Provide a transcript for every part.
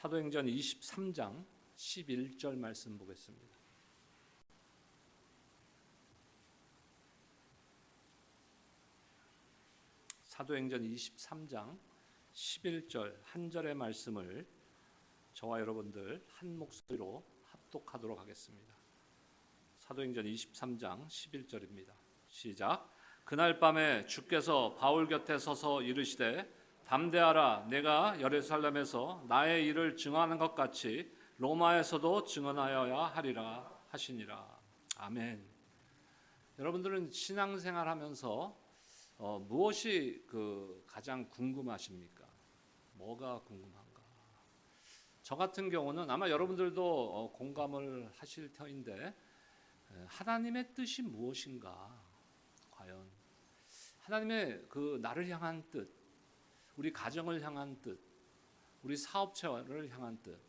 사도행전 23장 11절 말씀 보겠습니다. 사도행전 23장 11절 한 절의 말씀을 저와 여러분들 한 목소리로 합독하도록 하겠습니다. 사도행전 23장 11절입니다. 시작. 그날 밤에 주께서 바울 곁에 서서 이르시되 담대하라, 내가 예루살렘에서 나의 일을 증언하는 것 같이 로마에서도 증언하여야 하리라 하시니라. 아멘. 여러분들은 신앙생활하면서 무엇이 가장 궁금하십니까? 뭐가 궁금한가? 저 같은 경우는 아마 여러분들도 공감을 하실 터인데, 하나님의 뜻이 무엇인가? 과연 하나님의 나를 향한 뜻, 우리 가정을 향한 뜻, 우리 사업체를 향한 뜻,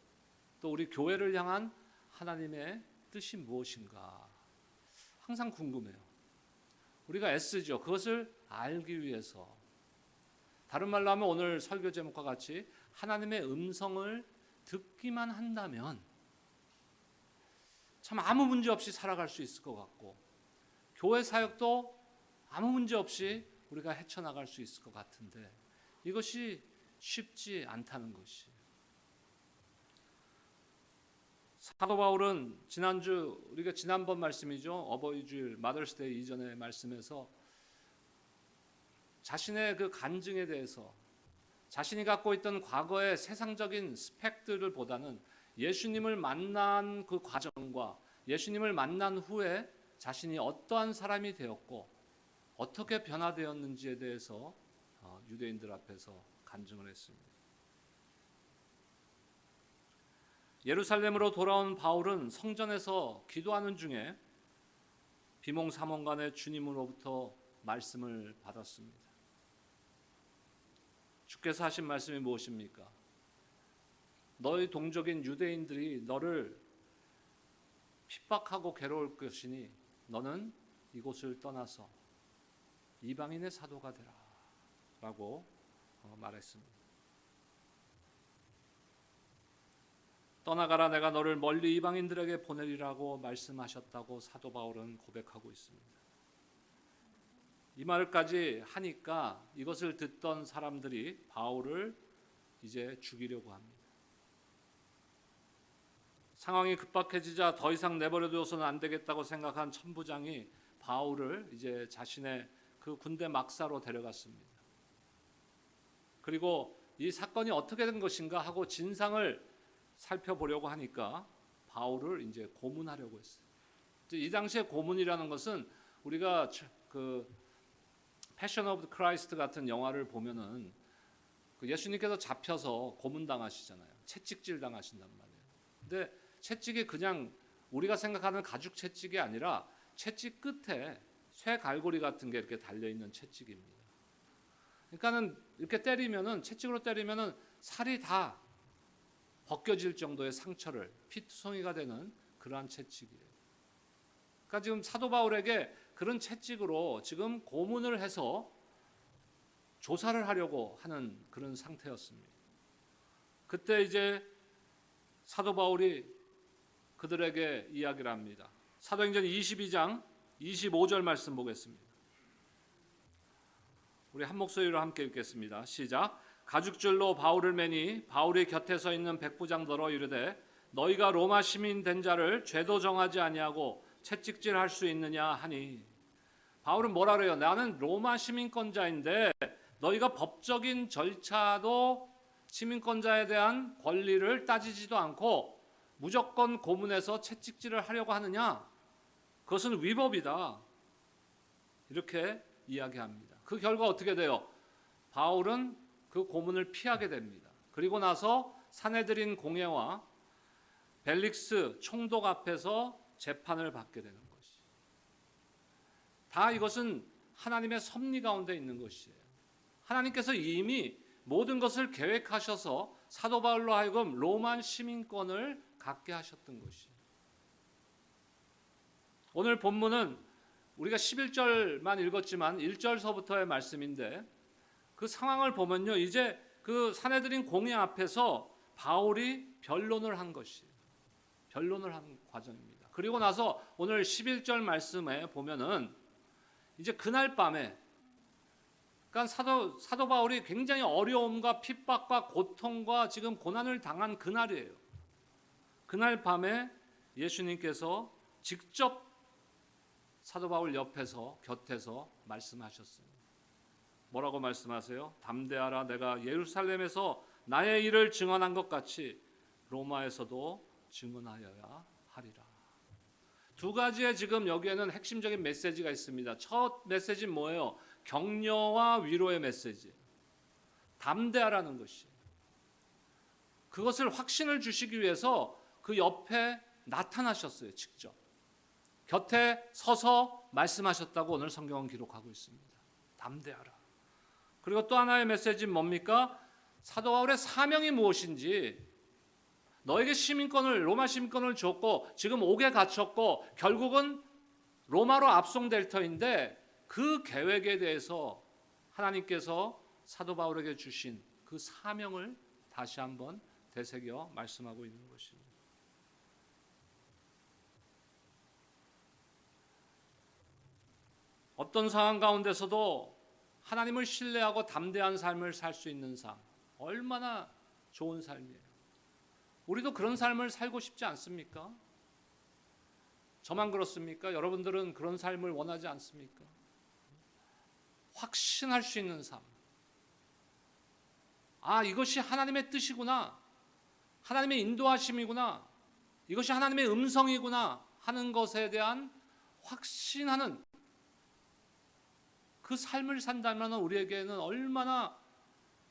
또 우리 교회를 향한 하나님의 뜻이 무엇인가? 항상 궁금해요. 우리가 애쓰죠. 그것을 알기 위해서. 다른 말로 하면 오늘 설교 제목과 같이 하나님의 음성을 듣기만 한다면 참 아무 문제 없이 살아갈 수 있을 것 같고, 교회 사역도 아무 문제 없이 우리가 헤쳐나갈 수 있을 것 같은데, 이것이 쉽지 않다는 것이. 사도 바울은 우리가 지난번 말씀이죠, 어버이 주일 마더스데이 이전의 말씀에서 자신의 간증에 대해서, 자신이 갖고 있던 과거의 세상적인 스펙들을 보다는 예수님을 만난 그 과정과 예수님을 만난 후에 자신이 어떠한 사람이 되었고 어떻게 변화되었는지에 대해서 유대인들 앞에서 간증을 했습니다. 예루살렘으로 돌아온 바울은 성전에서 기도하는 중에 비몽사몽간에 주님으로부터 말씀을 받았습니다. 주께서 하신 말씀이 무엇입니까? 너희 동족인 유대인들이 너를 핍박하고 괴로울 것이니 너는 이곳을 떠나서 이방인의 사도가 되라 라고 말했습니다. 떠나가라, 내가 너를 멀리 이방인들에게 보내리라고 말씀하셨다고 사도 바울은 고백하고 있습니다. 이 말까지 하니까 이것을 듣던 사람들이 바울을 이제 죽이려고 합니다. 상황이 급박해지자 더 이상 내버려두어서는 안 되겠다고 생각한 천부장이 바울을 이제 자신의 군대 막사로 데려갔습니다. 그리고 이 사건이 어떻게 된 것인가 하고 진상을 살펴보려고 하니까 바울을 이제 고문하려고 했어요. 이 당시에 고문이라는 것은 우리가 패션 오브 크라이스트 같은 영화를 보면은 예수님께서 잡혀서 고문당하시잖아요. 채찍질 당하신단 말이에요. 근데 채찍이 그냥 우리가 생각하는 가죽 채찍이 아니라 채찍 끝에 쇠 갈고리 같은 게 이렇게 달려 있는 채찍입니다. 그러니까는 이렇게 채찍으로 때리면은 살이 다 벗겨질 정도의 상처를, 피투성이가 되는 그러한 채찍이에요. 그러니까 지금 사도 바울에게 그런 채찍으로 지금 고문을 해서 조사를 하려고 하는 그런 상태였습니다. 그때 이제 사도 바울이 그들에게 이야기를 합니다. 사도행전 22장 25절 말씀 보겠습니다. 우리 한 목소리로 함께 읽겠습니다. 시작. 가죽줄로 바울을 매니 바울의 곁에 서 있는 백부장더러 이르되 너희가 로마 시민 된 자를 죄도 정하지 아니하고 채찍질할 수 있느냐 하니, 바울은 뭐라 그래요? 나는 로마 시민권자인데 너희가 법적인 절차도 시민권자에 대한 권리를 따지지도 않고 무조건 고문해서 채찍질을 하려고 하느냐? 그것은 위법이다. 이렇게 이야기합니다. 그 결과 어떻게 돼요? 바울은 그 고문을 피하게 됩니다. 그리고 나서 사내들인 공회와 벨릭스 총독 앞에서 재판을 받게 되는 것이. 다 이것은 하나님의 섭리 가운데 있는 것이에요. 하나님께서 이미 모든 것을 계획하셔서 사도 바울로 하여금 로마 시민권을 갖게 하셨던 것이에요. 오늘 본문은 우리가 11절만 읽었지만 1절서부터의 말씀인데, 그 상황을 보면요, 이제 그 사내들인 공회 앞에서 바울이 변론을 한 것이 변론을 한 과정입니다. 그리고 나서 오늘 11절 말씀에 보면은 이제 그날 밤에 그러니까 사도 바울이 굉장히 어려움과 핍박과 고통과 지금 고난을 당한 그날이에요. 그날 밤에 예수님께서 직접 사도 바울 옆에서 곁에서 말씀하셨습니다. 뭐라고 말씀하세요? 담대하라, 내가 예루살렘에서 나의 일을 증언한 것 같이 로마에서도 증언하여야 하리라. 두 가지의 지금 여기에는 핵심적인 메시지가 있습니다. 첫 메시지는 뭐예요? 격려와 위로의 메시지. 담대하라는 것이. 그것을 확신을 주시기 위해서 그 옆에 나타나셨어요. 직접. 곁에 서서 말씀하셨다고 오늘 성경은 기록하고 있습니다. 담대하라. 그리고 또 하나의 메시지는 뭡니까? 사도 바울의 사명이 무엇인지, 너에게 로마 시민권을 줬고 지금 옥에 갇혔고 결국은 로마로 압송될 터인데 그 계획에 대해서 하나님께서 사도 바울에게 주신 그 사명을 다시 한번 되새겨 말씀하고 있는 것입니다. 어떤 상황 가운데서도 하나님을 신뢰하고 담대한 삶을 살 수 있는 삶, 얼마나 좋은 삶이에요. 우리도 그런 삶을 살고 싶지 않습니까? 저만 그렇습니까? 여러분들은 그런 삶을 원하지 않습니까? 확신할 수 있는 삶. 아, 이것이 하나님의 뜻이구나. 하나님의 인도하심이구나. 이것이 하나님의 음성이구나 하는 것에 대한 확신하는 그 삶을 산다면 우리에게는 얼마나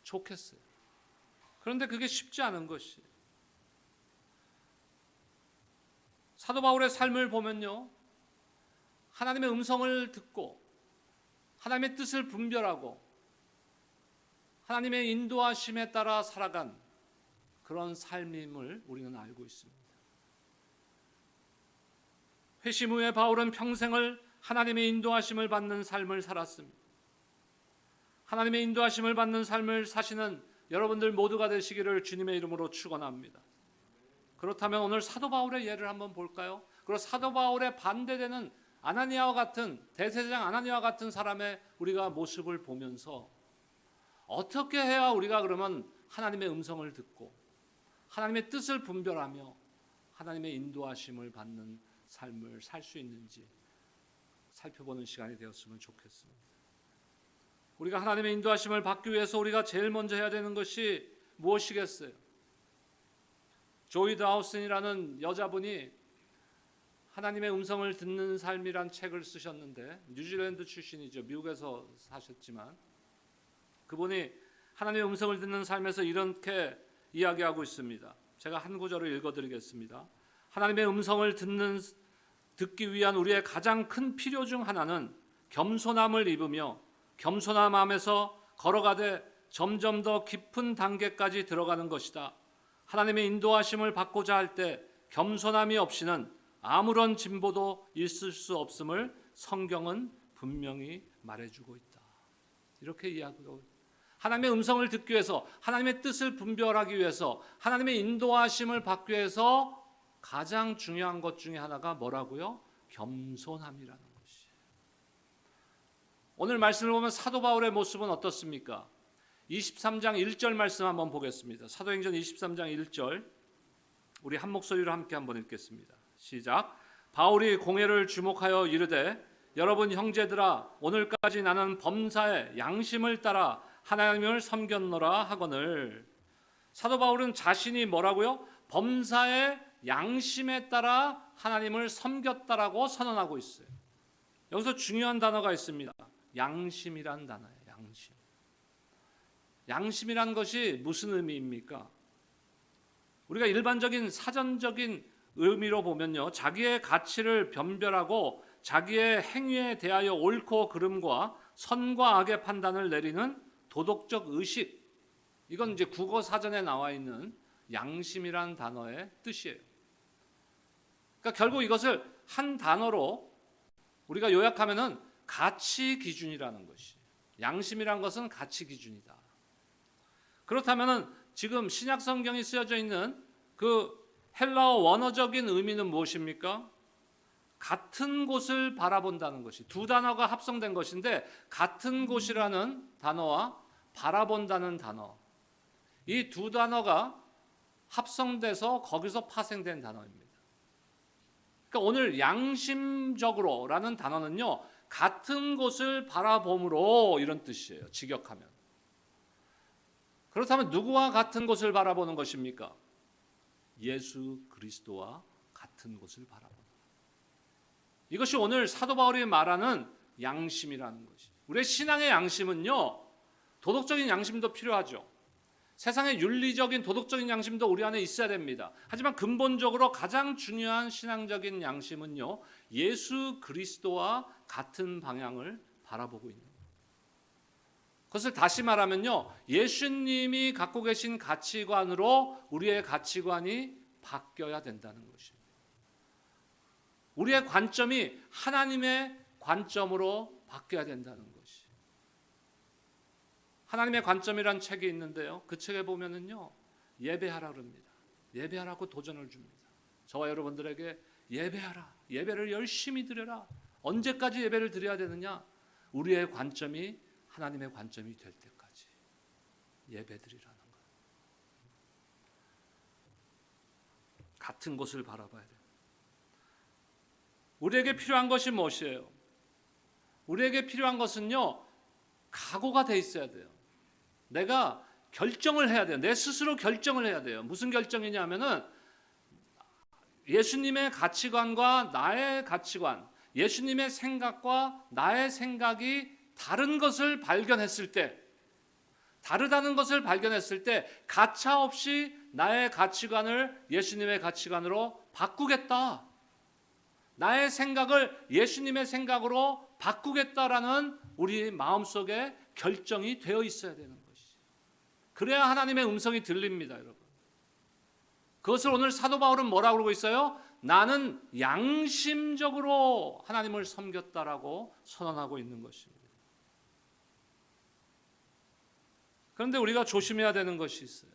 좋겠어요. 그런데 그게 쉽지 않은 것이. 사도 바울의 삶을 보면요, 하나님의 음성을 듣고 하나님의 뜻을 분별하고 하나님의 인도하심에 따라 살아간 그런 삶임을 우리는 알고 있습니다. 회심 후에 바울은 평생을 하나님의 인도하심을 받는 삶을 살았습니다. 하나님의 인도하심을 받는 삶을 사시는 여러분들 모두가 되시기를 주님의 이름으로 축원합니다. 그렇다면 오늘 사도 바울의 예를 한번 볼까요? 그리고 사도 바울의 반대되는 아나니아와 같은 대제사장 아나니아와 같은 사람의 우리가 모습을 보면서 어떻게 해야 우리가 그러면 하나님의 음성을 듣고 하나님의 뜻을 분별하며 하나님의 인도하심을 받는 삶을 살 수 있는지 살펴보는 시간이 되었으면 좋겠습니다. 우리가 하나님의 인도하심을 받기 위해서 우리가 제일 먼저 해야 되는 것이 무엇이겠어요? 조이 다우슨이라는 여자분이 하나님의 음성을 듣는 삶이란 책을 쓰셨는데, 뉴질랜드 출신이죠. 미국에서 사셨지만 그분이 하나님의 음성을 듣는 삶에서 이렇게 이야기하고 있습니다. 제가 한 구절을 읽어드리겠습니다. 하나님의 음성을 듣기 위한 우리의 가장 큰 필요 중 하나는 겸손함을 입으며 겸손한 마음에서 걸어가되 점점 더 깊은 단계까지 들어가는 것이다. 하나님의 인도하심을 받고자 할 때 겸손함이 없이는 아무런 진보도 있을 수 없음을 성경은 분명히 말해주고 있다. 이렇게 이야기하고, 하나님의 음성을 듣기 위해서, 하나님의 뜻을 분별하기 위해서, 하나님의 인도하심을 받기 위해서 가장 중요한 것 중에 하나가 뭐라고요? 겸손함이라는 것이. 오늘 말씀을 보면 사도 바울의 모습은 어떻습니까? 23장 1절 말씀 한번 보겠습니다. 사도행전 23장 1절 우리 한 목소리로 함께 한번 읽겠습니다. 시작. 바울이 공회를 주목하여 이르되 여러분 형제들아, 오늘까지 나는 범사의 양심을 따라 하나님을 섬겼노라 하거늘. 사도 바울은 자신이 뭐라고요? 범사의 양심에 따라 하나님을 섬겼다라고 선언하고 있어요. 여기서 중요한 단어가 있습니다. 양심이란 단어예요. 양심. 양심이란 것이 무슨 의미입니까? 우리가 일반적인 사전적인 의미로 보면요, 자기의 가치를 변별하고 자기의 행위에 대하여 옳고 그름과 선과 악의 판단을 내리는 도덕적 의식, 이건 이제 국어 사전에 나와 있는 양심이란 단어의 뜻이에요. 그러니까 결국 이것을 한 단어로 우리가 요약하면은 가치 기준이라는 것이. 양심이란 것은 가치 기준이다. 그렇다면은 지금 신약 성경이 쓰여져 있는 그 헬라어 원어적인 의미는 무엇입니까? 같은 곳을 바라본다는 것이, 두 단어가 합성된 것인데 같은 곳이라는 단어와 바라본다는 단어, 이 두 단어가 합성돼서 거기서 파생된 단어입니다. 그러니까 오늘 양심적으로라는 단어는요, 같은 곳을 바라봄으로 이런 뜻이에요. 직역하면. 그렇다면 누구와 같은 곳을 바라보는 것입니까? 예수 그리스도와 같은 곳을 바라보는 것. 이것이 오늘 사도 바울이 말하는 양심이라는 것이. 우리의 신앙의 양심은요, 도덕적인 양심도 필요하죠. 세상의 윤리적인 도덕적인 양심도 우리 안에 있어야 됩니다. 하지만 근본적으로 가장 중요한 신앙적인 양심은요, 예수 그리스도와 같은 방향을 바라보고 있는 거예요. 그것을 다시 말하면요, 예수님이 갖고 계신 가치관으로 우리의 가치관이 바뀌어야 된다는 것입니다. 우리의 관점이 하나님의 관점으로 바뀌어야 된다는 것이. 하나님의 관점이란 책이 있는데요, 그 책에 보면은요, 예배하라 그럽니다. 예배하라고 도전을 줍니다. 저와 여러분들에게 예배하라, 예배를 열심히 드려라. 언제까지 예배를 드려야 되느냐? 우리의 관점이 하나님의 관점이 될 때까지 예배드리라는 거예요. 같은 곳을 바라봐야 돼요. 우리에게 필요한 것이 무엇이에요? 우리에게 필요한 것은요, 각오가 돼 있어야 돼요. 내가 결정을 해야 돼요. 내 스스로 결정을 해야 돼요. 무슨 결정이냐면은 예수님의 가치관과 나의 가치관, 예수님의 생각과 나의 생각이 다른 것을 발견했을 때, 다르다는 것을 발견했을 때 가차없이 나의 가치관을 예수님의 가치관으로 바꾸겠다. 나의 생각을 예수님의 생각으로 바꾸겠다라는 우리 마음속에 결정이 되어 있어야 되는 것이. 그래야 하나님의 음성이 들립니다, 여러분. 그것을 오늘 사도 바울은 뭐라고 그러고 있어요? 나는 양심적으로 하나님을 섬겼다라고 선언하고 있는 것입니다. 그런데 우리가 조심해야 되는 것이 있어요.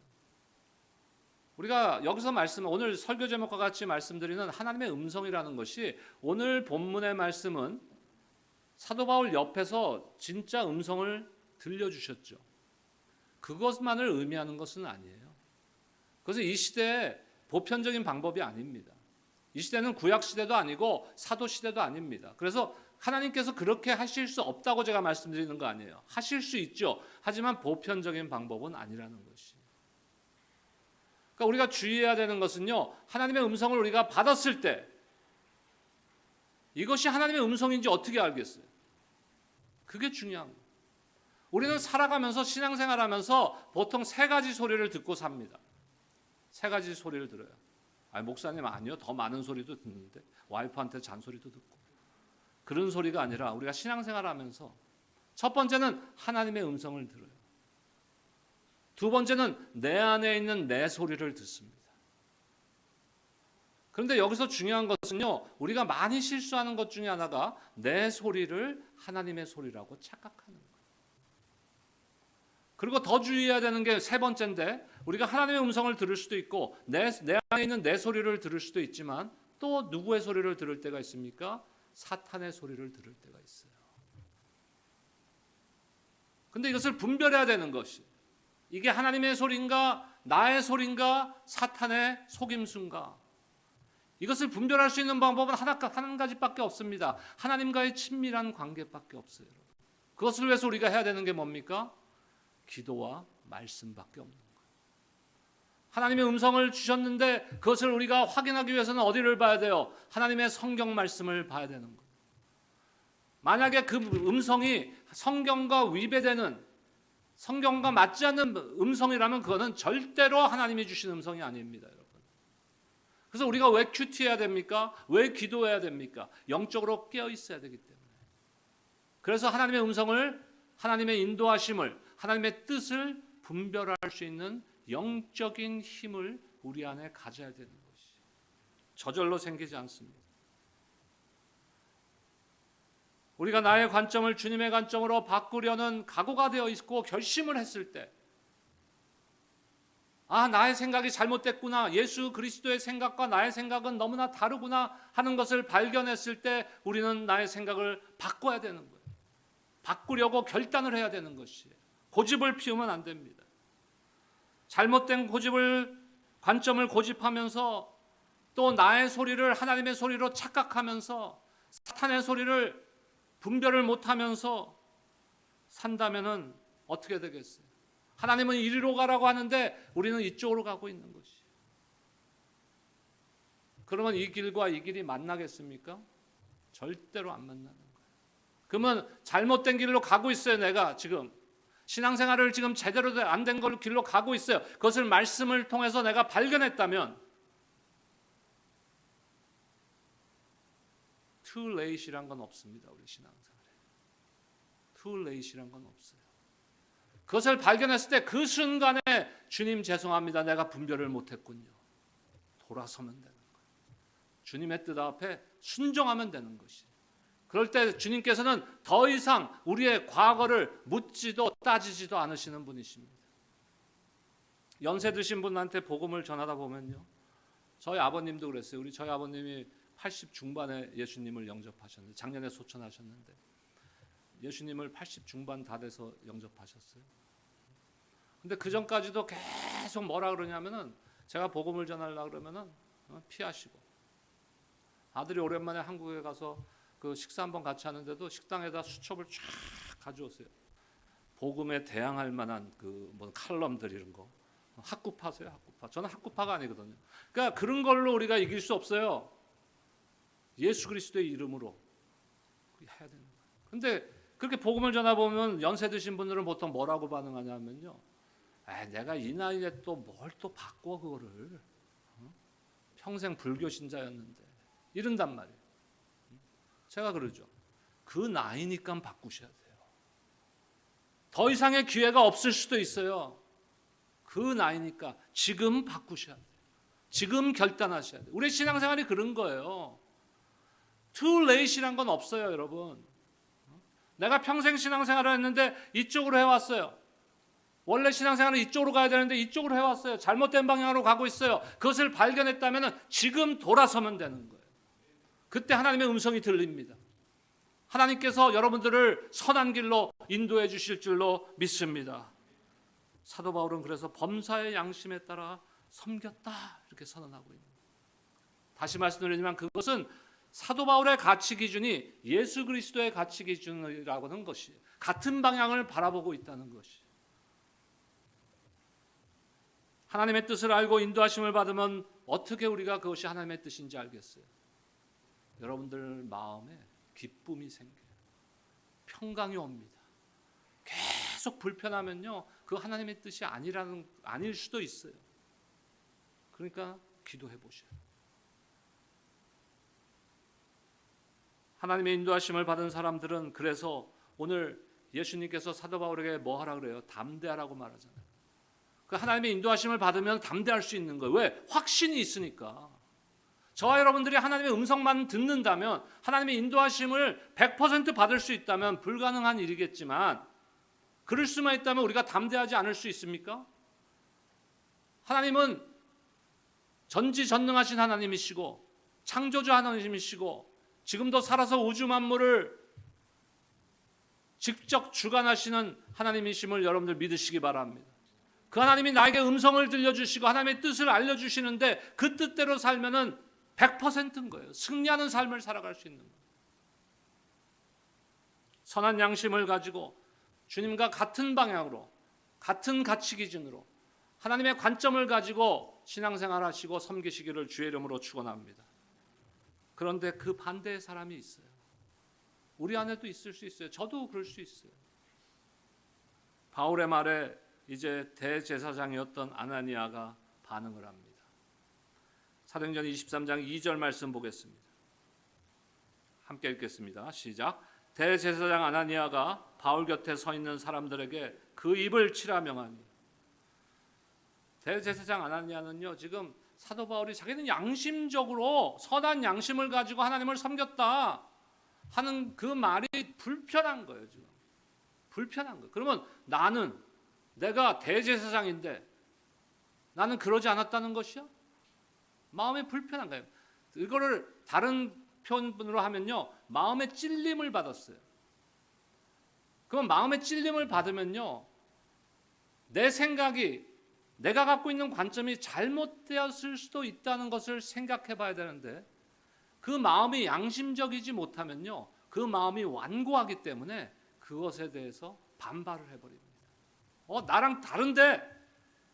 우리가 여기서 오늘 설교 제목과 같이 말씀드리는 하나님의 음성이라는 것이, 오늘 본문의 말씀은 사도 바울 옆에서 진짜 음성을 들려주셨죠. 그것만을 의미하는 것은 아니에요. 그것은 이 시대의 보편적인 방법이 아닙니다. 이 시대는 구약 시대도 아니고 사도 시대도 아닙니다. 그래서 하나님께서 그렇게 하실 수 없다고 제가 말씀드리는 거 아니에요. 하실 수 있죠. 하지만 보편적인 방법은 아니라는 것이. 그러니까 우리가 주의해야 되는 것은요, 하나님의 음성을 우리가 받았을 때 이것이 하나님의 음성인지 어떻게 알겠어요? 그게 중요한 거예요. 우리는 살아가면서 신앙생활하면서 보통 세 가지 소리를 듣고 삽니다. 세 가지 소리를 들어요. 아니, 목사님 아니요, 더 많은 소리도 듣는데, 와이프한테 잔소리도 듣고. 그런 소리가 아니라 우리가 신앙생활하면서 첫 번째는 하나님의 음성을 들어요. 두 번째는 내 안에 있는 내 소리를 듣습니다. 그런데 여기서 중요한 것은요, 우리가 많이 실수하는 것 중에 하나가 내 소리를 하나님의 소리라고 착각하는 거예요. 그리고 더 주의해야 되는 게 세 번째인데, 우리가 하나님의 음성을 들을 수도 있고 내 안에 있는 내 소리를 들을 수도 있지만, 또 누구의 소리를 들을 때가 있습니까? 사탄의 소리를 들을 때가 있어요. 근데 이것을 분별해야 되는 것이, 이게 하나님의 소리인가 나의 소리인가 사탄의 속임수인가, 이것을 분별할 수 있는 방법은 한 가지밖에 없습니다. 하나님과의 친밀한 관계밖에 없어요. 그것을 위해서 우리가 해야 되는 게 뭡니까? 기도와 말씀밖에 없는 거예요. 하나님의 음성을 주셨는데 그것을 우리가 확인하기 위해서는 어디를 봐야 돼요? 하나님의 성경 말씀을 봐야 되는 거예요. 만약에 그 음성이 성경과 위배되는, 성경과 맞지 않는 음성이라면 그거는 절대로 하나님이 주신 음성이 아닙니다, 여러분. 그래서 우리가 왜 큐티해야 됩니까? 왜 기도해야 됩니까? 영적으로 깨어 있어야 되기 때문에. 그래서 하나님의 음성을, 하나님의 인도하심을, 하나님의 뜻을 분별할 수 있는 영적인 힘을 우리 안에 가져야 되는 것이 저절로 생기지 않습니다. 우리가 나의 관점을 주님의 관점으로 바꾸려는 각오가 되어 있고 결심을 했을 때, 나의 생각이 잘못됐구나. 예수 그리스도의 생각과 나의 생각은 너무나 다르구나 하는 것을 발견했을 때 우리는 나의 생각을 바꿔야 되는 거예요. 바꾸려고 결단을 해야 되는 것이에요. 고집을 피우면 안 됩니다. 잘못된 관점을 고집하면서 또 나의 소리를 하나님의 소리로 착각하면서 사탄의 소리를 분별을 못하면서 산다면은 어떻게 되겠어요? 하나님은 이리로 가라고 하는데 우리는 이쪽으로 가고 있는 것이에요. 그러면 이 길과 이 길이 만나겠습니까? 절대로 안 만나는 거예요. 그러면 잘못된 길로 가고 있어요. 내가 지금 신앙생활을 지금 제대로 안 된 걸로 길로 가고 있어요. 그것을 말씀을 통해서 내가 발견했다면 too late이란 건 없습니다. 우리 신앙생활에 too late이란 건 없어요. 그것을 발견했을 때 그 순간에 주님 죄송합니다. 내가 분별을 못했군요. 돌아서면 되는 거예요. 주님의 뜻 앞에 순종하면 되는 것이에요. 그럴 때 주님께서는 더 이상 우리의 과거를 묻지도 따지지도 않으시는 분이십니다. 연세 드신 분한테 복음을 전하다 보면요, 저희 아버님도 그랬어요. 저희 아버님이 80 중반에 예수님을 영접하셨는데, 작년에 소천하셨는데 예수님을 80 중반 다 돼서 영접하셨어요. 근데 그 전까지도 계속 뭐라 그러냐면은, 제가 복음을 전하려고 그러면은 피하시고, 아들이 오랜만에 한국에 가서 그 식사 한번 같이 하는데도 식당에다 수첩을 쫙 가져오세요. 복음에 대항할 만한 그 뭐 칼럼들 이런 거. 학구파세요, 학구파. 저는 학구파가 아니거든요. 그러니까 그런 걸로 우리가 이길 수 없어요. 예수 그리스도의 이름으로 해야 되는 거예요. 근데 그렇게 복음을 전하 보면 연세 드신 분들은 보통 뭐라고 반응하냐면요, 내가 이 나이에 또 뭘 또 바꿔 그거를, 평생 불교 신자였는데, 이런단 말이에요. 제가 그러죠. 그 나이니까 바꾸셔야 돼요. 더 이상의 기회가 없을 수도 있어요. 그 나이니까 지금 바꾸셔야 돼요. 지금 결단하셔야 돼요. 우리 신앙생활이 그런 거예요. too late이란 건 없어요, 여러분. 내가 평생 신앙생활을 했는데 이쪽으로 해왔어요. 원래 신앙생활은 이쪽으로 가야 되는데 이쪽으로 해왔어요. 잘못된 방향으로 가고 있어요. 그것을 발견했다면 지금 돌아서면 되는 거예요. 그때 하나님의 음성이 들립니다. 하나님께서 여러분들을 선한 길로 인도해 주실 줄로 믿습니다. 사도 바울은 그래서 범사의 양심에 따라 섬겼다 이렇게 선언하고 있는 거예요. 다시 말씀드리지만 그것은 사도 바울의 가치 기준이 예수 그리스도의 가치 기준이라고 하는 것이에요. 같은 방향을 바라보고 있다는 것이에요. 하나님의 뜻을 알고 인도하심을 받으면 어떻게 우리가 그것이 하나님의 뜻인지 알겠어요. 여러분들 마음에 기쁨이 생겨요. 평강이 옵니다. 계속 불편하면요, 그 하나님의 뜻이 아닐 수도 있어요. 그러니까 기도해 보셔요. 하나님의 인도하심을 받은 사람들은 그래서 오늘 예수님께서 사도 바울에게 뭐 하라 그래요? 담대하라고 말하잖아요. 그 하나님의 인도하심을 받으면 담대할 수 있는 거예요. 왜? 확신이 있으니까. 저와 여러분들이 하나님의 음성만 듣는다면, 하나님의 인도하심을 100% 받을 수 있다면 불가능한 일이겠지만, 그럴 수만 있다면 우리가 담대하지 않을 수 있습니까? 하나님은 전지전능하신 하나님이시고 창조주 하나님이시고 지금도 살아서 우주 만물을 직접 주관하시는 하나님이심을 여러분들 믿으시기 바랍니다. 그 하나님이 나에게 음성을 들려주시고 하나님의 뜻을 알려주시는데 그 뜻대로 살면은 100%인 거예요. 승리하는 삶을 살아갈 수 있는 거예요. 선한 양심을 가지고 주님과 같은 방향으로, 같은 가치 기준으로 하나님의 관점을 가지고 신앙생활 하시고 섬기시기를 주의 이름으로 축원합니다. 그런데 그 반대의 사람이 있어요. 우리 안에도 있을 수 있어요. 저도 그럴 수 있어요. 바울의 말에 이제 대제사장이었던 아나니아가 반응을 합니다. 사도행전 23장 2절 말씀 보겠습니다. 함께 읽겠습니다. 시작. 대제사장 아나니아가 바울 곁에 서 있는 사람들에게 그 입을 치라 명하니. 대제사장 아나니아는요, 지금 사도 바울이 자기는 양심적으로 선한 양심을 가지고 하나님을 섬겼다 하는 그 말이 불편한 거예요. 지금 불편한 거예요. 그러면 내가 대제사장인데 나는 그러지 않았다는 것이야? 마음이 불편한 거예요. 이거를 다른 표현으로 하면요, 마음의 찔림을 받았어요. 그럼 마음의 찔림을 받으면요, 내 생각이, 내가 갖고 있는 관점이 잘못되었을 수도 있다는 것을 생각해 봐야 되는데, 그 마음이 양심적이지 못하면요, 그 마음이 완고하기 때문에 그것에 대해서 반발을 해버립니다. 나랑 다른데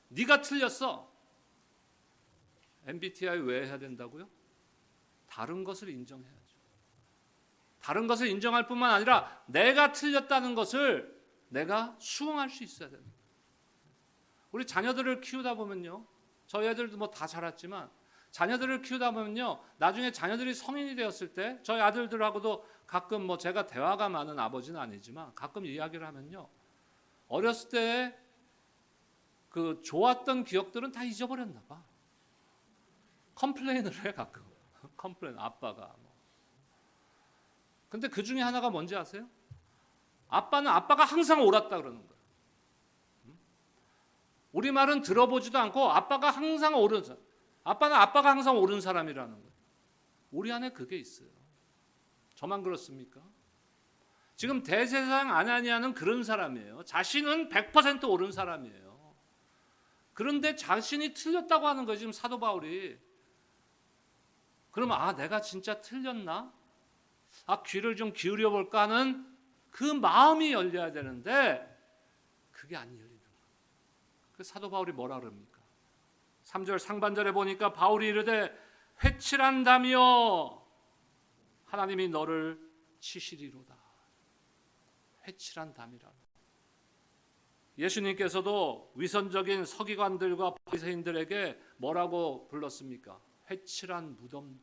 네가 틀렸어. MBTI 왜 해야 된다고요? 다른 것을 인정해야죠. 다른 것을 인정할 뿐만 아니라 내가 틀렸다는 것을 내가 수긍할 수 있어야 됩니다. 우리 자녀들을 키우다 보면요, 저희 애들도 뭐 다 자랐지만 자녀들을 키우다 보면요, 나중에 자녀들이 성인이 되었을 때 저희 아들들하고도 가끔 뭐 제가 대화가 많은 아버지는 아니지만 가끔 이야기를 하면요, 어렸을 때 그 좋았던 기억들은 다 잊어버렸나 봐. 컴플레인을 해 가끔. 컴플레인, 아빠가 뭐. 근데 그 중에 하나가 뭔지 아세요? 아빠는 아빠가 항상 옳았다 그러는 거예요. 우리 말은 들어보지도 않고 아빠가 항상 옳은 사람, 아빠는 아빠가 항상 옳은 사람이라는 거예요. 우리 안에 그게 있어요. 저만 그렇습니까? 지금 대제사장 아나니아는 그런 사람이에요. 자신은 100% 옳은 사람이에요. 그런데 자신이 틀렸다고 하는 거예요, 지금 사도 바울이. 그러면 내가 진짜 틀렸나? 귀를 좀 기울여 볼까 하는 그 마음이 열려야 되는데 그게 안 열리는 거예요. 그 사도 바울이 뭐라 그럽니까? 3절 상반절에 보니까 바울이 이르되 회칠한다며 하나님이 너를 치시리로다. 회칠한담이라. 예수님께서도 위선적인 서기관들과 바리새인들에게 뭐라고 불렀습니까? 회칠한 무덤.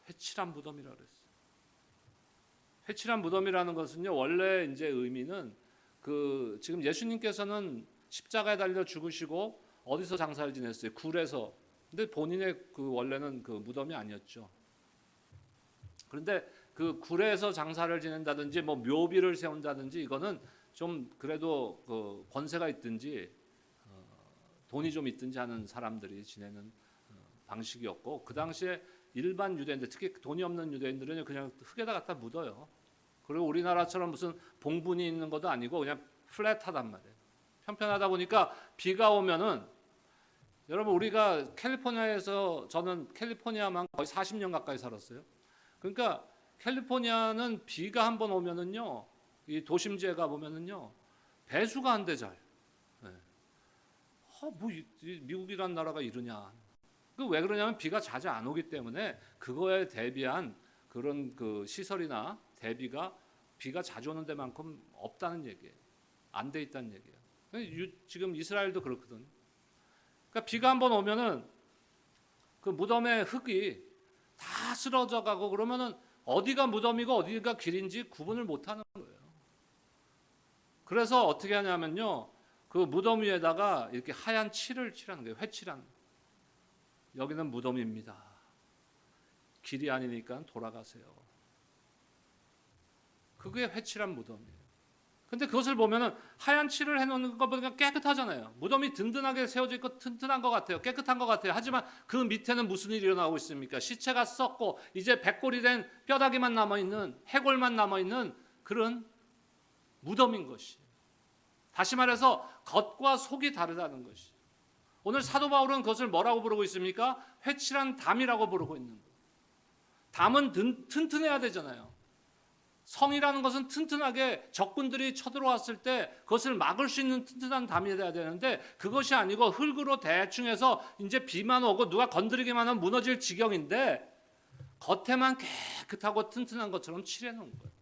회칠한 무덤이라 그랬어요. 회칠한 무덤이라는 것은요, 원래 이제 의미는 지금 예수님께서는 십자가에 달려 죽으시고 어디서 장사를 지냈어요? 굴에서. 근데 본인의 원래는 그 무덤이 아니었죠. 그런데 그 굴에서 장사를 지낸다든지 뭐 묘비를 세운다든지 이거는 좀 그래도 그 권세가 있든지 돈이 좀 있든지 하는 사람들이 지내는 방식이었고, 그 당시에 일반 유대인들, 특히 돈이 없는 유대인들은 그냥 흙에다 갖다 묻어요. 그리고 우리나라처럼 무슨 봉분이 있는 것도 아니고 그냥 플랫하단 말이에요. 편편하다 보니까 비가 오면은, 여러분 우리가 캘리포니아에서, 저는 캘리포니아만 거의 40년 가까이 살았어요. 그러니까 캘리포니아는 비가 한번 오면은요, 이 도심지에 가 보면은요, 배수가 안 돼 잘. 네. 미국이란 나라가 이러냐. 왜 그러냐면 비가 자주 안 오기 때문에 그거에 대비한 그런 그 시설이나 대비가 비가 자주 오는 데만큼 없다는 얘기예요. 안 돼 있다는 얘기예요. 지금 이스라엘도 그렇거든요. 그러니까 비가 한번 오면은 그 무덤의 흙이 다 쓰러져 가고, 그러면은 어디가 무덤이고 어디가 길인지 구분을 못 하는 거예요. 그래서 어떻게 하냐면요, 그 무덤 위에다가 이렇게 하얀 칠을 칠하는 거예요. 회칠한. 여기는 무덤입니다. 길이 아니니까 돌아가세요. 그게 회칠한 무덤이에요. 근데 그것을 보면은 하얀 칠을 해놓는 거 보니까 깨끗하잖아요. 무덤이 든든하게 세워져 있고 튼튼한 것 같아요. 깨끗한 것 같아요. 하지만 그 밑에는 무슨 일이 일어나고 있습니까? 시체가 썩고 이제 백골이 된 뼈다귀만 남아있는, 해골만 남아있는 그런 무덤인 것이. 다시 말해서 겉과 속이 다르다는 것이. 오늘 사도 바울은 그것을 뭐라고 부르고 있습니까? 회칠한 담이라고 부르고 있는 거예요. 담은 튼튼해야 되잖아요. 성이라는 것은 튼튼하게 적군들이 쳐들어왔을 때 그것을 막을 수 있는 튼튼한 담이 돼야 되는데, 그것이 아니고 흙으로 대충 해서 이제 비만 오고 누가 건드리기만 하면 무너질 지경인데 겉에만 깨끗하고 튼튼한 것처럼 칠해놓은 거예요.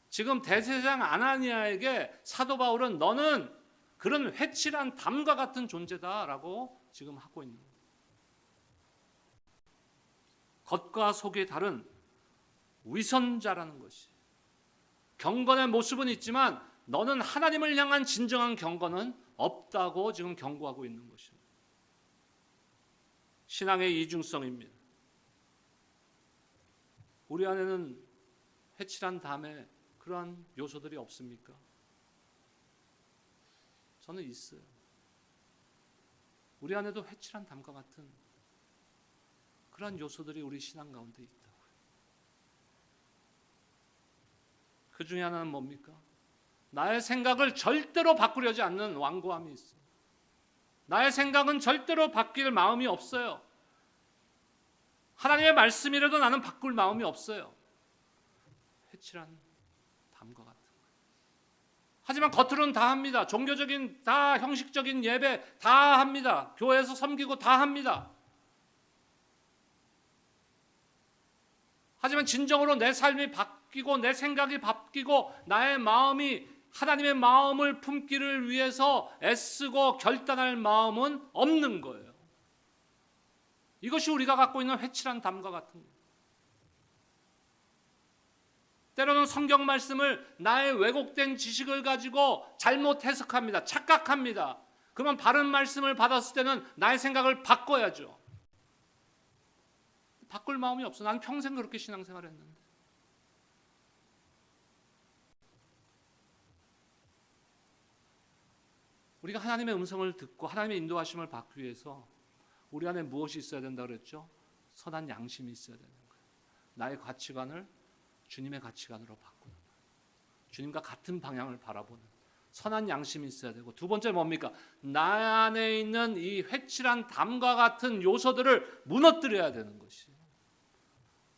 지금 대제사장 아나니아에게 사도 바울은 너는 그런 회칠한 담과 같은 존재다라고 지금 하고 있는 거예요. 겉과 속이 다른 위선자라는 것이. 경건의 모습은 있지만 너는 하나님을 향한 진정한 경건은 없다고 지금 경고하고 있는 것입니다. 신앙의 이중성입니다. 우리 안에는 회칠한 담에 그러한 요소들이 없습니까? 저는 있어요. 우리 안에도 회칠한 담과 같은 그런 요소들이 우리 신앙 가운데 있다고요. 그 중에 하나는 뭡니까? 나의 생각을 절대로 바꾸려지 않는 완고함이 있어요. 나의 생각은 절대로 바뀔 마음이 없어요. 하나님의 말씀이라도 나는 바꿀 마음이 없어요. 회칠한 담과 같은 거예요. 하지만 겉으로는 다 합니다. 종교적인 다 형식적인 예배 다 합니다. 교회에서 섬기고 다 합니다. 하지만 진정으로 내 삶이 바뀌고 내 생각이 바뀌고 나의 마음이 하나님의 마음을 품기를 위해서 애쓰고 결단할 마음은 없는 거예요. 이것이 우리가 갖고 있는 회칠한 담과 같은 거예요. 때로는 성경 말씀을 나의 왜곡된 지식을 가지고 잘못 해석합니다. 착각합니다. 그러면 바른 말씀을 받았을 때는 나의 생각을 바꿔야죠. 바꿀 마음이 없어. 나는 평생 그렇게 신앙생활 했는데. 우리가 하나님의 음성을 듣고 하나님의 인도하심을 받기 위해서 우리 안에 무엇이 있어야 된다고 그랬죠? 선한 양심이 있어야 되는 거예요. 나의 가치관을 주님의 가치관으로 바꾸는 거예요. 주님과 같은 방향을 바라보는 선한 양심이 있어야 되고, 두 번째 뭡니까? 나 안에 있는 이 회칠한 담과 같은 요소들을 무너뜨려야 되는 것이에요.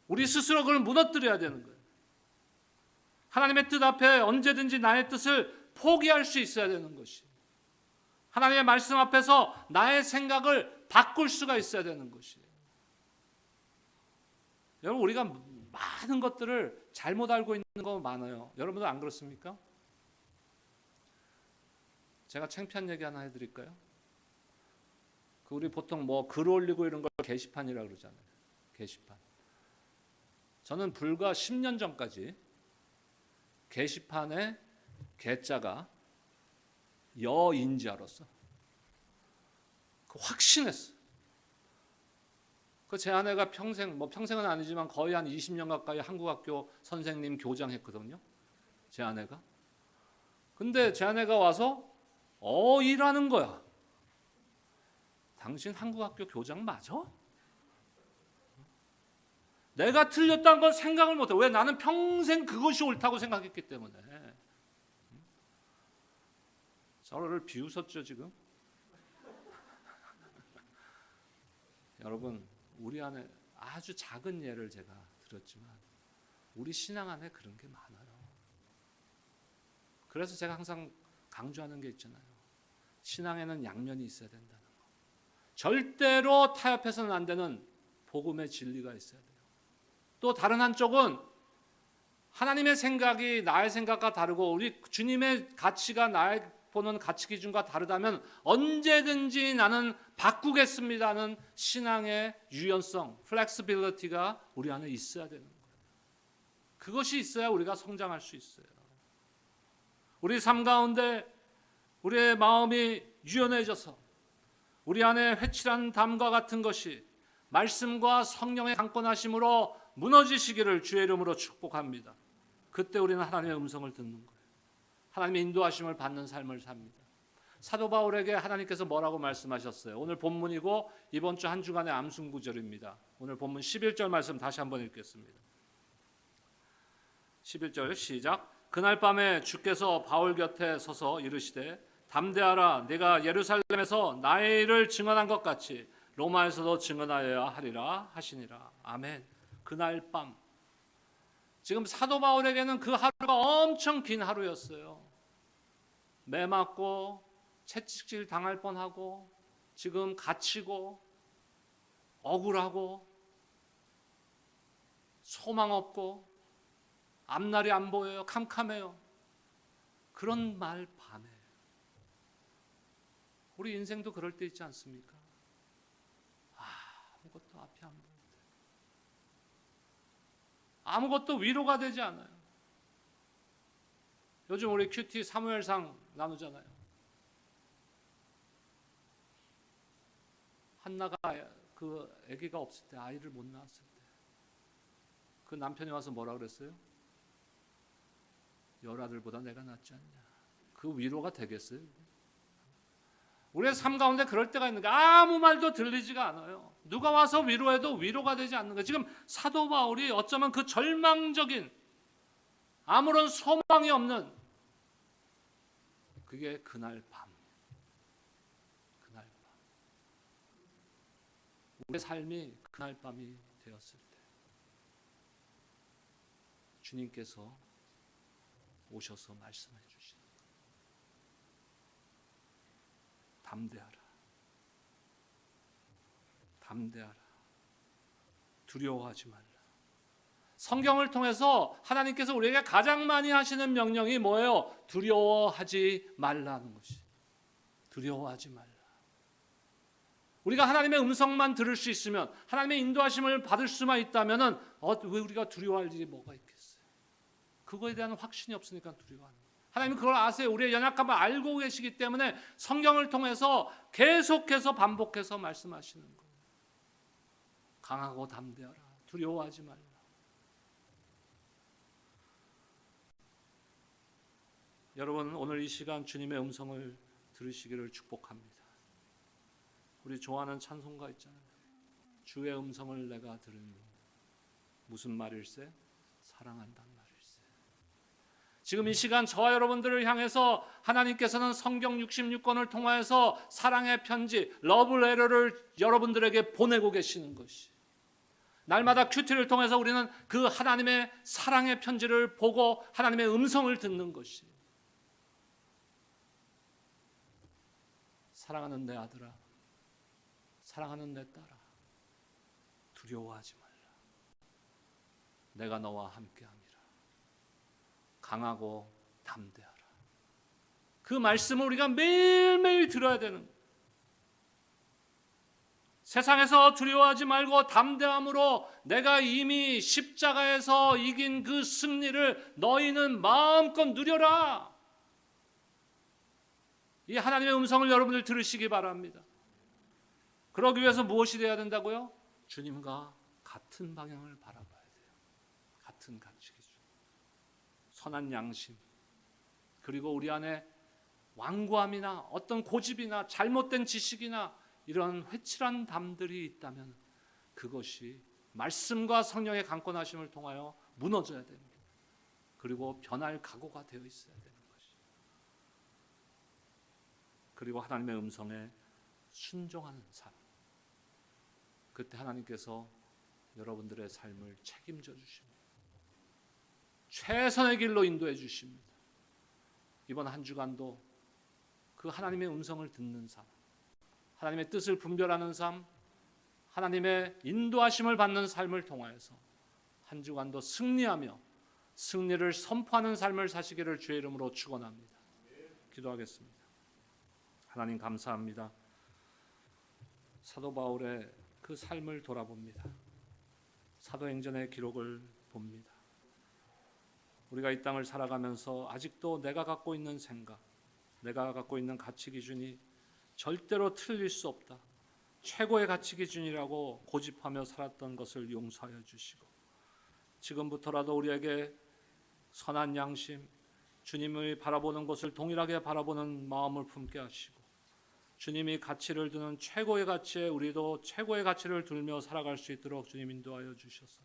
우리 스스로 그걸 무너뜨려야 되는 거예요. 하나님의 뜻 앞에 언제든지 나의 뜻을 포기할 수 있어야 되는 것이에요. 하나님의 말씀 앞에서 나의 생각을 바꿀 수가 있어야 되는 것이에요. 여러분, 우리가 많은 것들을 잘못 알고 있는 거 많아요. 여러분도 안 그렇습니까? 제가 창피한 얘기 하나 해드릴까요? 우리 보통 뭐 글 올리고 이런 걸 게시판이라고 그러잖아요. 게시판. 저는 불과 10년 전까지 게시판에 개자가 여인지 알았어. 확신했어. 제 아내가 평생은 아니지만 거의 한 20년 가까이 한국학교 선생님 교장했거든요. 제 아내가. 근데 제 아내가 와서 이라는 거야. 당신 한국학교 교장 맞아? 내가 틀렸다는 건 생각을 못해. 왜? 나는 평생 그것이 옳다고 생각했기 때문에. 서로를 비웃었죠 지금. 여러분, 우리 안에 아주 작은 예를 제가 들었지만 우리 신앙 안에 그런 게 많아요. 그래서 제가 항상 강조하는 게 있잖아요. 신앙에는 양면이 있어야 된다는 거. 절대로 타협해서는 안 되는 복음의 진리가 있어야 돼요. 또 다른 한쪽은 하나님의 생각이 나의 생각과 다르고 우리 주님의 가치가 나의 보는 가치 기준과 다르다면 언제든지 나는 바꾸겠습니다는 신앙의 유연성, 플렉시빌리티가 우리 안에 있어야 되는 거예요. 그것이 있어야 우리가 성장할 수 있어요. 우리 삶 가운데 우리의 마음이 유연해져서 우리 안에 회칠한 담과 같은 것이 말씀과 성령의 강권하심으로 무너지시기를 주의 이름으로 축복합니다. 그때 우리는 하나님의 음성을 듣는 거예요. 하나님의 인도하심을 받는 삶을 삽니다. 사도 바울에게 하나님께서 뭐라고 말씀하셨어요? 오늘 본문이고 이번 주 한 주간의 암순구절입니다. 오늘 본문 11절 말씀 다시 한번 읽겠습니다. 11절 시작. 그날 밤에 주께서 바울 곁에 서서 이르시되 담대하라, 네가 예루살렘에서 나의 일을 증언한 것 같이 로마에서도 증언하여야 하리라 하시니라. 아멘. 그날 밤, 지금 사도 바울에게는 그 하루가 엄청 긴 하루였어요. 매 맞고 채찍질 당할 뻔하고 지금 갇히고 억울하고 소망 없고 앞날이 안 보여요. 캄캄해요. 그런 말 밤에 우리 인생도 그럴 때 있지 않습니까? 아무것도 앞이 안 보여요. 아무것도 위로가 되지 않아요. 요즘 우리 큐티 사무엘상 나누잖아요. 한나가 그 아기가 없을 때, 아이를 못 낳았을 때 그 남편이 와서 뭐라 그랬어요? 열 아들보다 내가 낫지 않냐. 그 위로가 되겠어요? 우리의 삶 가운데 그럴 때가 있는 거예요. 아무 말도 들리지가 않아요. 누가 와서 위로해도 위로가 되지 않는 거예요. 지금 사도 바울이 어쩌면 그 절망적인 아무런 소망이 없는 그게 그날 밤. 우리의 삶이 그날 밤이 되었을 때 주님께서 오셔서 말씀해 주시는 거예요. 담대하라. 담대하라. 두려워하지 말라. 성경을 통해서 하나님께서 우리에게 가장 많이 하시는 명령이 뭐예요? 두려워하지 말라는 것이. 두려워하지 말라. 우리가 하나님의 음성만 들을 수 있으면, 하나님의 인도하심을 받을 수만 있다면은 왜 우리가 두려워할 일이 뭐가 있겠어요? 그거에 대한 확신이 없으니까 두려워하는 거예요. 하나님은 그걸 아세요. 우리의 연약함을 알고 계시기 때문에 성경을 통해서 계속해서 반복해서 말씀하시는 거예요. 강하고 담대하라. 두려워하지 말라. 여러분, 오늘 이 시간 주님의 음성을 들으시기를 축복합니다. 우리 좋아하는 찬송가 있잖아요. 주의 음성을 내가 들으니 무슨 말일세? 사랑한단 말일세. 지금 이 시간 저와 여러분들을 향해서 하나님께서는 성경 66권을 통하여서 사랑의 편지, 러브 레터를 여러분들에게 보내고 계시는 것이, 날마다 큐티를 통해서 우리는 그 하나님의 사랑의 편지를 보고 하나님의 음성을 듣는 것이, 사랑하는 내 아들아, 사랑하는 내 딸아, 두려워하지 말라. 내가 너와 함께함이라. 강하고 담대하라. 그 말씀을 우리가 매일매일 들어야 되는 거예요. 세상에서 두려워하지 말고 담대함으로 내가 이미 십자가에서 이긴 그 승리를 너희는 마음껏 누려라. 이 하나님의 음성을 여러분들 들으시기 바랍니다. 그러기 위해서 무엇이 되어야 된다고요? 주님과 같은 방향을 바라봐야 돼요. 같은 가치 기준, 선한 양심, 그리고 우리 안에 완고함이나 어떤 고집이나 잘못된 지식이나 이런 회칠한 담들이 있다면 그것이 말씀과 성령의 강권하심을 통하여 무너져야 됩니다. 그리고 변할 각오가 되어 있어야 되는 것이. 그리고 하나님의 음성에 순종하는 삶. 그때 하나님께서 여러분들의 삶을 책임져 주십니다. 최선의 길로 인도해 주십니다. 이번 한 주간도 그 하나님의 음성을 듣는 삶, 하나님의 뜻을 분별하는 삶, 하나님의 인도하심을 받는 삶을 통하여서 한 주간도 승리하며 승리를 선포하는 삶을 사시기를 주의 이름으로 축원합니다. 기도하겠습니다. 하나님 감사합니다. 사도 바울의 그 삶을 돌아봅니다. 사도행전의 기록을 봅니다. 우리가 이 땅을 살아가면서 아직도 내가 갖고 있는 생각, 내가 갖고 있는 가치 기준이 절대로 틀릴 수 없다, 최고의 가치 기준이라고 고집하며 살았던 것을 용서하여 주시고, 지금부터라도 우리에게 선한 양심, 주님을 바라보는 것을 동일하게 바라보는 마음을 품게 하시고, 주님이 가치를 두는 최고의 가치에 우리도 최고의 가치를 두며 살아갈 수 있도록 주님 인도하여 주셔서,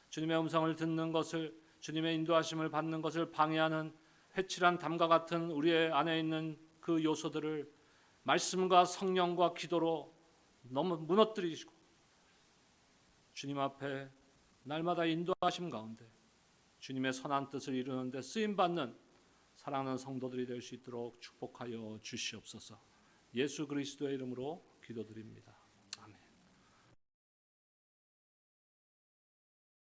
주님의 음성을 듣는 것을, 주님의 인도하심을 받는 것을 방해하는 회칠한 담과 같은 우리의 안에 있는 그 요소들을 말씀과 성령과 기도로 너무 무너뜨리시고, 주님 앞에 날마다 인도하심 가운데 주님의 선한 뜻을 이루는 데 쓰임받는 사랑하는 성도들이 될 수 있도록 축복하여 주시옵소서. 예수 그리스도의 이름으로 기도드립니다.